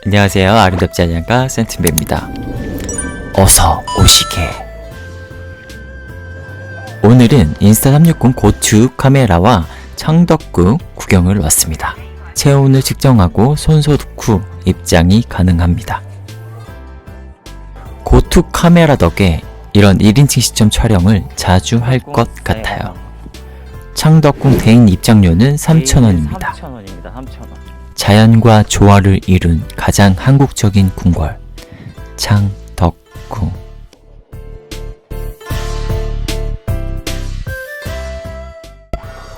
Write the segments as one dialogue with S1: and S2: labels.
S1: 안녕하세요. 아름답지 않을까 센트베입니다. 어서 오시게. 오늘은 인스타360 고투 카메라와 창덕궁 구경을 왔습니다. 체온을 측정하고 손소독 후 입장이 가능합니다. 고투 카메라 덕에 이런 1인칭 시점 촬영을 자주 할 것 같아요. 창덕궁 대인 입장료는 3,000원입니다.
S2: 3,000원.
S1: 자연과 조화를 이룬 가장 한국적인 궁궐, 창덕궁.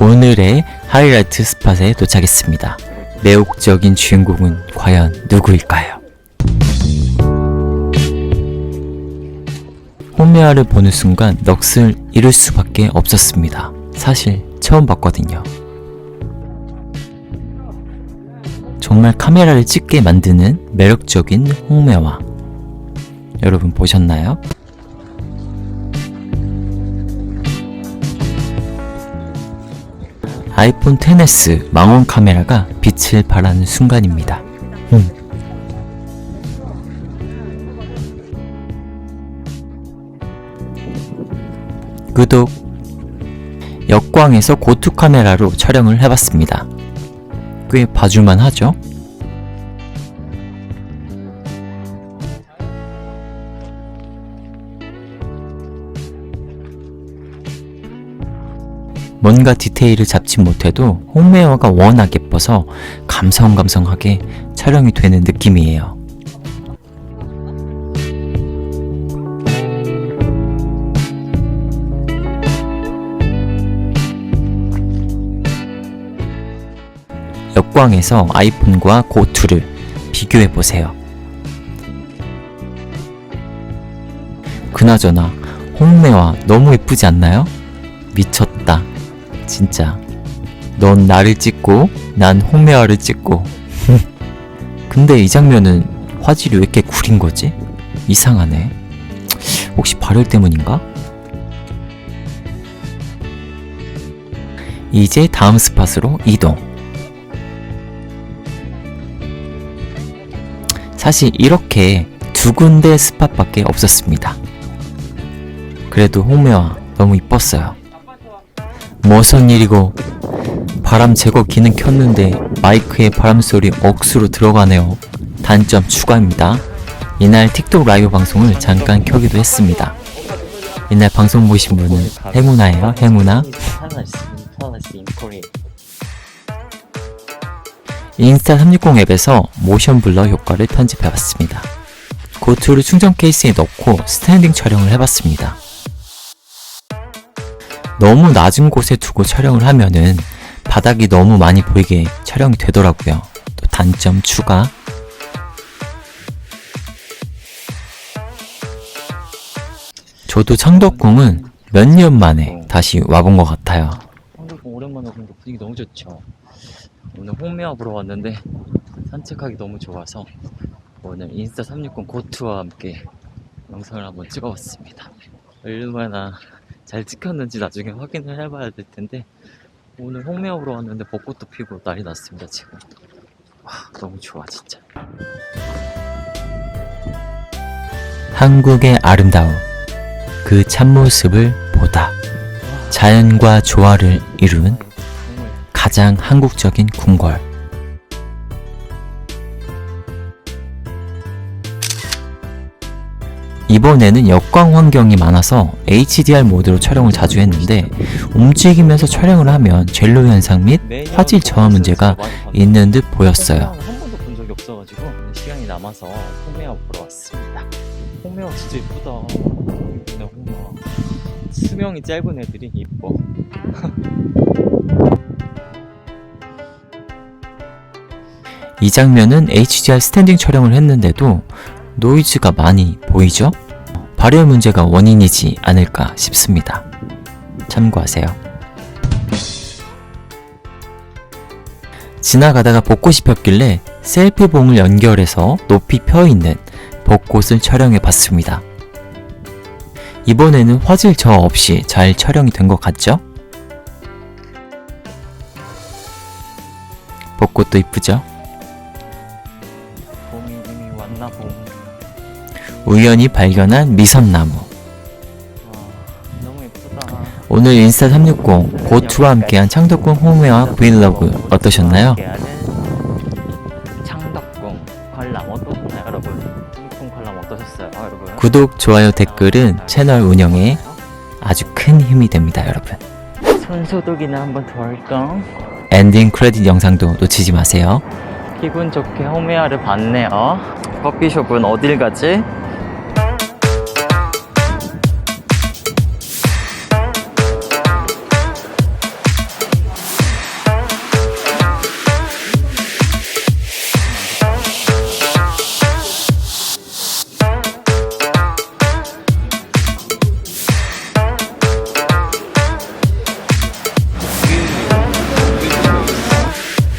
S1: 오늘의 하이라이트 스팟에 도착했습니다. 매혹적인 주인공은 과연 누구일까요? 홈메아를 보는 순간 넋을 잃을 수밖에 없었습니다. 사실 처음 봤거든요. 정말 카메라를 찍게 만드는 매력적인 홍매화. 여러분 보셨나요? 아이폰 XS 망원 카메라가 빛을 발하는 순간입니다. 구독! 역광에서 고투 카메라로 촬영을 해봤습니다. 꽤 봐줄만 하죠? 뭔가 디테일을 잡지 못해도 홈메어가 워낙 예뻐서 감성감성하게 촬영이 되는 느낌이에요. 역광에서 아이폰과 고투를 비교해보세요. 그나저나 홍매화 너무 예쁘지 않나요? 미쳤다. 진짜. 넌 나를 찍고 난 홍매화를 찍고. 근데 이 장면은 화질이 왜 이렇게 구린 거지? 이상하네. 혹시 발열 때문인가? 이제 다음 스팟으로 이동. 사실 이렇게 두 군데 스팟밖에 없었습니다. 그래도 홍매화 너무 이뻤어요. 무슨 일이고, 바람 제거 기능 켰는데 마이크에 바람소리 억수로 들어가네요. 단점 추가입니다. 이날 틱톡 라이브 방송을 잠깐 켜기도 했습니다. 이날 방송 보신 분은 행운아예요. 행운아. 인스타360 앱에서 모션 블러 효과를 편집해봤습니다. 고투를 충전 케이스에 넣고 스탠딩 촬영을 해봤습니다. 너무 낮은 곳에 두고 촬영을 하면은 바닥이 너무 많이 보이게 촬영이 되더라고요. 또 단점 추가. 저도 창덕궁은 몇 년 만에 다시 와본 것 같아요.
S2: 창덕궁 오랜만에 오는데 분위기 너무 좋죠. 오늘 홍매화 보러 왔는데 산책하기 너무 좋아서 오늘 인스타360 고투와 함께 영상을 한번 찍어봤습니다. 얼마나 잘 찍혔는지 나중에 확인을 해봐야 될 텐데 오늘 홍매화 보러 왔는데 벚꽃도 피고 난리 났습니다. 지금 와, 너무 좋아 진짜.
S1: 한국의 아름다움, 그 참모습을 보다. 자연과 조화를 이룬 가장 한국적인 궁궐. 이번에는 역광 환경이 많아서 HDR 모드로 촬영을 자주 했는데 움직이면서 촬영을 하면 젤로 현상 및 화질 저하 문제가 있는 듯 보였어요.
S2: 한 번도 본 적이 없어가지고 시간이 남아서 홍매화 보러 왔습니다. 홍매화 진짜 이쁘다. 이쁘네 홍매화. 수명이 짧은 애들이 이뻐.
S1: 이 장면은 HDR 스탠딩 촬영을 했는데도 노이즈가 많이 보이죠? 발열 문제가 원인이지 않을까 싶습니다. 참고하세요. 지나가다가 벚꽃이 폈길래 셀피봉을 연결해서 높이 펴있는 벚꽃을 촬영해 봤습니다. 이번에는 화질 저하 없이 잘 촬영이 된 것 같죠? 벚꽃도 이쁘죠?
S2: 봄이
S1: 우연히 발견한 미선나무.
S2: 너무 예쁘다.
S1: 오늘 인스타 360 고투와 함께한 창덕궁 홈웨어 브이로그 어떠셨나요?
S2: 창덕궁 관람 어떠셨나요, 여러분? 창덕궁 관람 어떠셨어요, 여러분?
S1: 구독, 좋아요, 댓글은 채널 운영에 아주 큰 힘이 됩니다, 여러분.
S2: 손소독이나 한번 더 할까?
S1: 엔딩 크레딧 영상도 놓치지 마세요.
S2: 기분 좋게 홈웨어를 봤네요. 커피숍은 어딜 가지?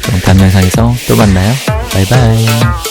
S1: 그럼 다음 영상에서 또 만나요. 바이바이.